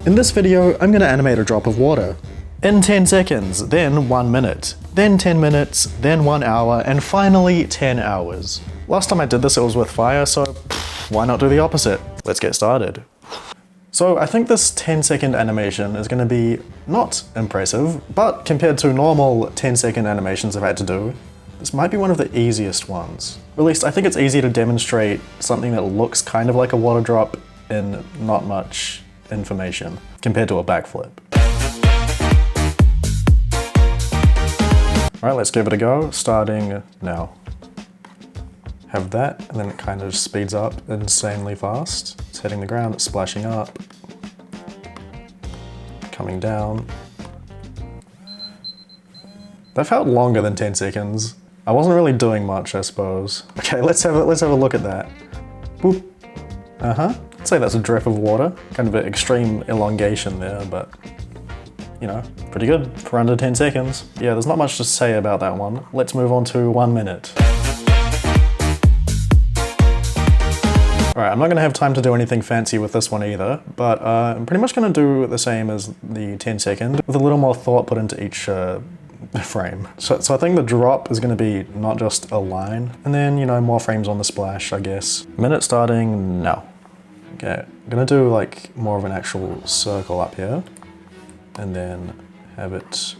In this video, I'm gonna animate a drop of water. In 10 seconds, then 1 minute, then 10 minutes, then 1 hour, and finally 10 hours. Last time I did this it was with fire, so why not do the opposite? Let's get started. So I think this 10-second animation is gonna be not impressive, but compared to normal 10-second animations I've had to do, this might be one of the easiest ones. Or at least I think it's easy to demonstrate something that looks kind of like a water drop in not much information compared to a backflip. Alright, let's give it a go, starting now. Have that, and then it kind of speeds up insanely fast. It's hitting the ground, it's splashing up, coming down. That felt longer than 10 seconds. I wasn't really doing much, I suppose. Okay, let's have a look at that. Boop. I'd say that's a drip of water. Kind of an extreme elongation there, but you know, pretty good for under 10 seconds. Yeah, there's not much to say about that one. Let's move on to 1 minute. Alright, I'm not gonna have time to do anything fancy with this one either, but I'm pretty much gonna do the same as the 10 second, with a little more thought put into each frame. So I think the drop is gonna be not just a line, and then, you know, more frames on the splash, I guess. Minute starting now. Okay, I'm gonna do like more of an actual circle up here, and then have it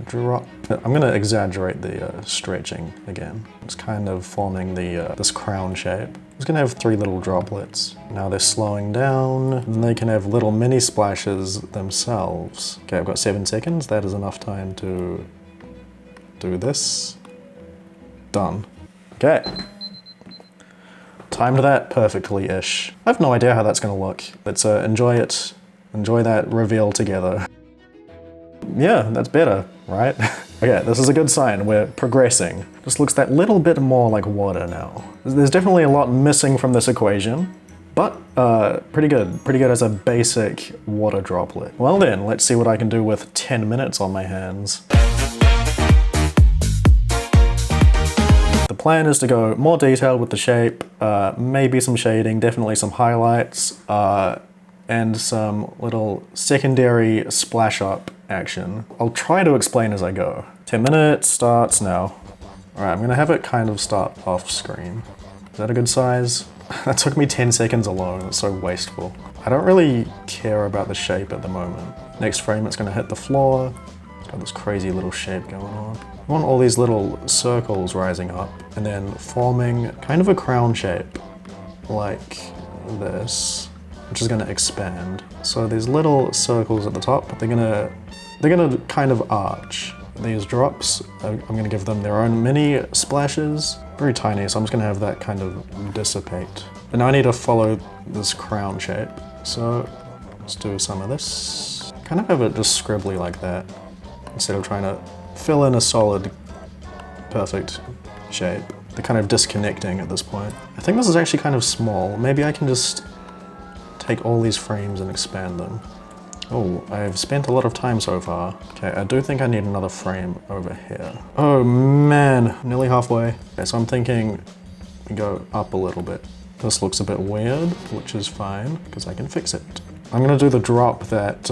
drop. I'm gonna exaggerate the stretching again. It's kind of forming the this crown shape. It's gonna have 3 little droplets. Now they're slowing down, and they can have little mini splashes themselves. Okay, I've got 7 seconds. That is enough time to do this. Done. Okay. Timed that perfectly-ish. I have no idea how that's gonna look. Let's enjoy it. Enjoy that reveal together. Yeah, that's better, right? Okay, this is a good sign. We're progressing. Just looks that little bit more like water now. There's definitely a lot missing from this equation, but pretty good. Pretty good as a basic water droplet. Well then, let's see what I can do with 10 minutes on my hands. The plan is to go more detailed with the shape, maybe some shading, definitely some highlights, and some little secondary splash up action. I'll try to explain as I go. 10 minutes starts now. Alright, I'm gonna have it kind of start off screen. Is that a good size? That took me 10 seconds alone, it's so wasteful. I don't really care about the shape at the moment. Next frame it's gonna hit the floor. It's got this crazy little shape going on. I want all these little circles rising up and then forming kind of a crown shape like this, which is gonna expand. So these little circles at the top, they're gonna kind of arch. These drops, I'm gonna give them their own mini splashes. Very tiny, so I'm just gonna have that kind of dissipate. And now I need to follow this crown shape. So let's do some of this. Kind of have it just scribbly like that, instead of trying to fill in a solid, perfect shape. They're kind of disconnecting at this point. I think this is actually kind of small. Maybe I can just take all these frames and expand them. Oh, I've spent a lot of time so far. Okay, I do think I need another frame over here. Oh man, nearly halfway. Okay, so I'm thinking we go up a little bit. This looks a bit weird, which is fine, because I can fix it. I'm gonna do the drop that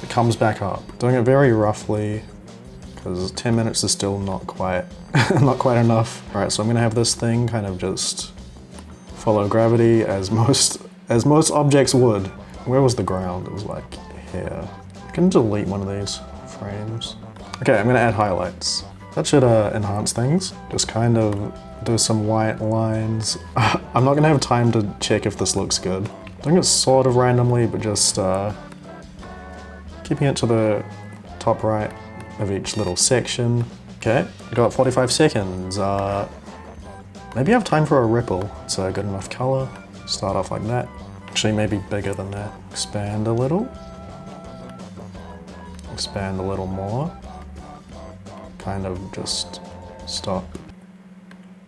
it comes back up. Doing it very roughly, because 10 minutes is still not quite, not quite enough. All right, so I'm gonna have this thing kind of just follow gravity as most objects would. Where was the ground? It was like here. I can delete one of these frames. Okay, I'm gonna add highlights. That should enhance things. Just kind of do some white lines. I'm not gonna have time to check if this looks good. Doing it sort of randomly, but just keeping it to the top right of each little section. Okay, got 45 seconds. Maybe I have time for a ripple. It's a good enough color. Start off like that. Actually, maybe bigger than that. Expand a little. Expand a little more. Kind of just stop.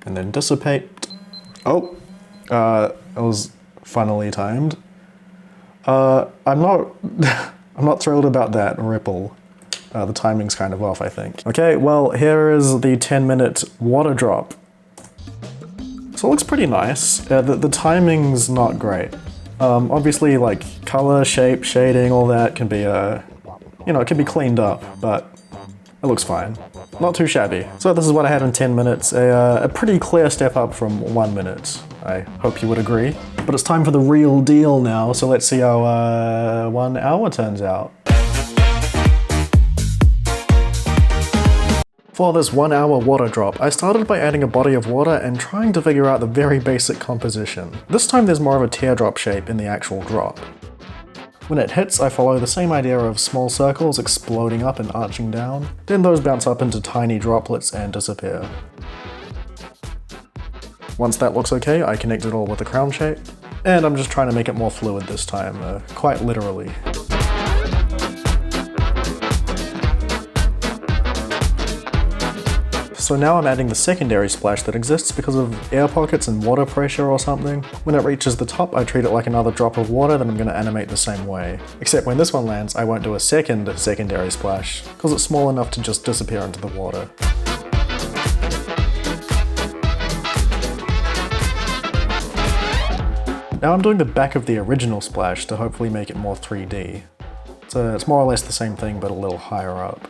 And then dissipate. Oh! It was funnily timed. I'm not thrilled about that ripple. The timing's kind of off, I think. Okay, well, here is the 10-minute water drop. So it looks pretty nice. The timing's not great. Obviously, like, color, shape, shading, all that can be, you know, it can be cleaned up, but it looks fine. Not too shabby. So this is what I had in 10 minutes, a pretty clear step up from 1 minute. I hope you would agree. But it's time for the real deal now, so let's see how 1 hour turns out. For this 1 hour water drop, I started by adding a body of water and trying to figure out the very basic composition. This time there's more of a teardrop shape in the actual drop. When it hits, I follow the same idea of small circles exploding up and arching down, then those bounce up into tiny droplets and disappear. Once that looks okay, I connect it all with a crown shape, and I'm just trying to make it more fluid this time, quite literally. So now I'm adding the secondary splash that exists because of air pockets and water pressure or something. When it reaches the top, I treat it like another drop of water that I'm going to animate the same way. Except when this one lands, I won't do a second secondary splash, because it's small enough to just disappear into the water. Now I'm doing the back of the original splash to hopefully make it more 3D. So it's more or less the same thing, but a little higher up.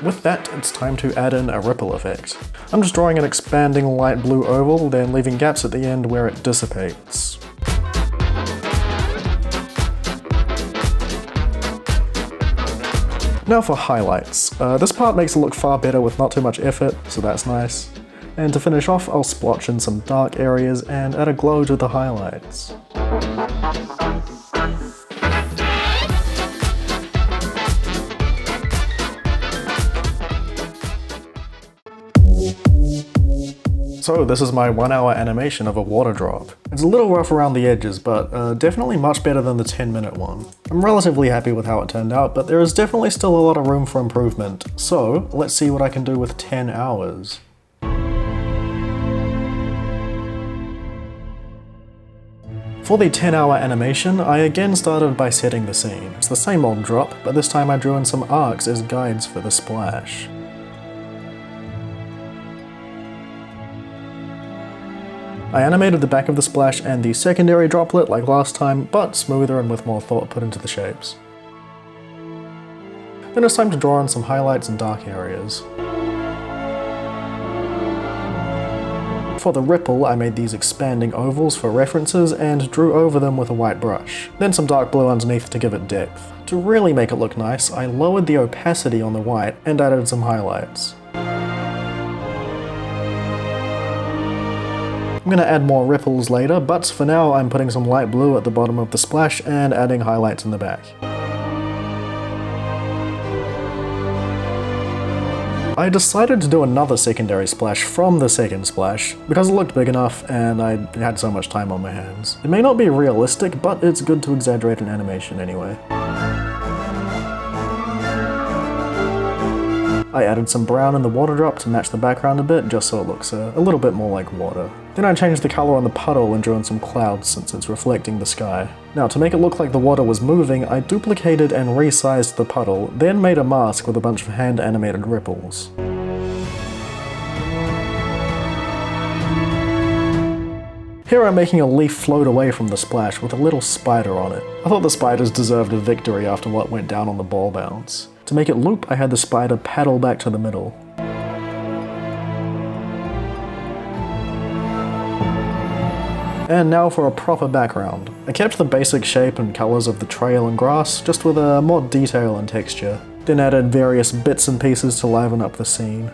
With that, it's time to add in a ripple effect. I'm just drawing an expanding light blue oval, then leaving gaps at the end where it dissipates. Now for highlights. This part makes it look far better with not too much effort, so that's nice. And to finish off, I'll splotch in some dark areas and add a glow to the highlights. So this is my 1 hour animation of a water drop. It's a little rough around the edges, but definitely much better than the 10-minute one. I'm relatively happy with how it turned out, but there is definitely still a lot of room for improvement. So let's see what I can do with 10 hours. For the 10-hour animation, I again started by setting the scene. It's the same old drop, but this time I drew in some arcs as guides for the splash. I animated the back of the splash and the secondary droplet like last time, but smoother and with more thought put into the shapes. Then it's time to draw in some highlights and dark areas. For the ripple, I made these expanding ovals for references and drew over them with a white brush. Then some dark blue underneath to give it depth. To really make it look nice, I lowered the opacity on the white and added some highlights. I'm going to add more ripples later, but for now I'm putting some light blue at the bottom of the splash and adding highlights in the back. I decided to do another secondary splash from the second splash because it looked big enough and I had so much time on my hands. It may not be realistic, but it's good to exaggerate an animation anyway. I added some brown in the water drop to match the background a bit, just so it looks a little bit more like water. Then I changed the color on the puddle and drew in some clouds since it's reflecting the sky. Now, to make it look like the water was moving, I duplicated and resized the puddle, then made a mask with a bunch of hand-animated ripples. Here I'm making a leaf float away from the splash with a little spider on it. I thought the spiders deserved a victory after what went down on the ball bounce. To make it loop, I had the spider paddle back to the middle. And now for a proper background. I kept the basic shape and colours of the trail and grass, just with more detail and texture. Then added various bits and pieces to liven up the scene.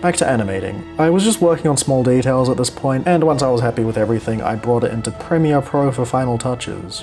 Back to animating. I was just working on small details at this point, and once I was happy with everything, I brought it into Premiere Pro for final touches.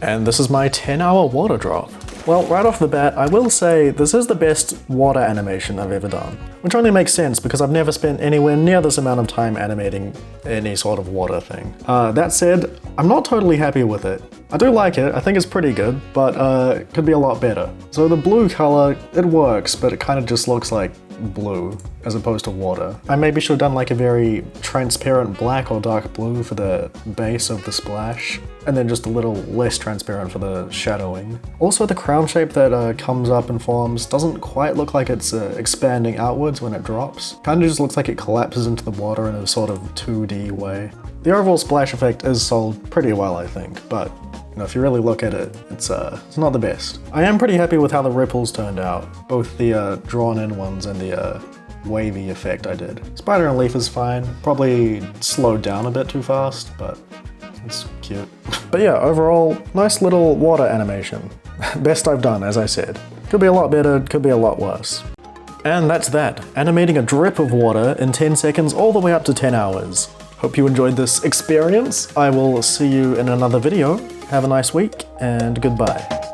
And this is my 10-hour water drop. Well, right off the bat, I will say this is the best water animation I've ever done. Which only makes sense because I've never spent anywhere near this amount of time animating any sort of water thing. That said, I'm not totally happy with it. I do like it, I think it's pretty good, but it could be a lot better. So the blue color, it works, but it kind of just looks like blue as opposed to water. I maybe should have done like a very transparent black or dark blue for the base of the splash, and then just a little less transparent for the shadowing. Also, the crown shape that comes up and forms doesn't quite look like it's expanding outwards when it drops. Kind of just looks like it collapses into the water in a sort of 2D way. The overall splash effect is sold pretty well, I think, but you know, if you really look at it, it's not the best. I am pretty happy with how the ripples turned out, both the drawn in ones and the wavy effect I did. Spider and leaf is fine, probably slowed down a bit too fast, but it's cute. But yeah, overall, nice little water animation. Best I've done, as I said. Could be a lot better, could be a lot worse. And that's that, animating a drip of water in 10 seconds all the way up to 10 hours. Hope you enjoyed this experience. I will see you in another video. Have a nice week, and goodbye.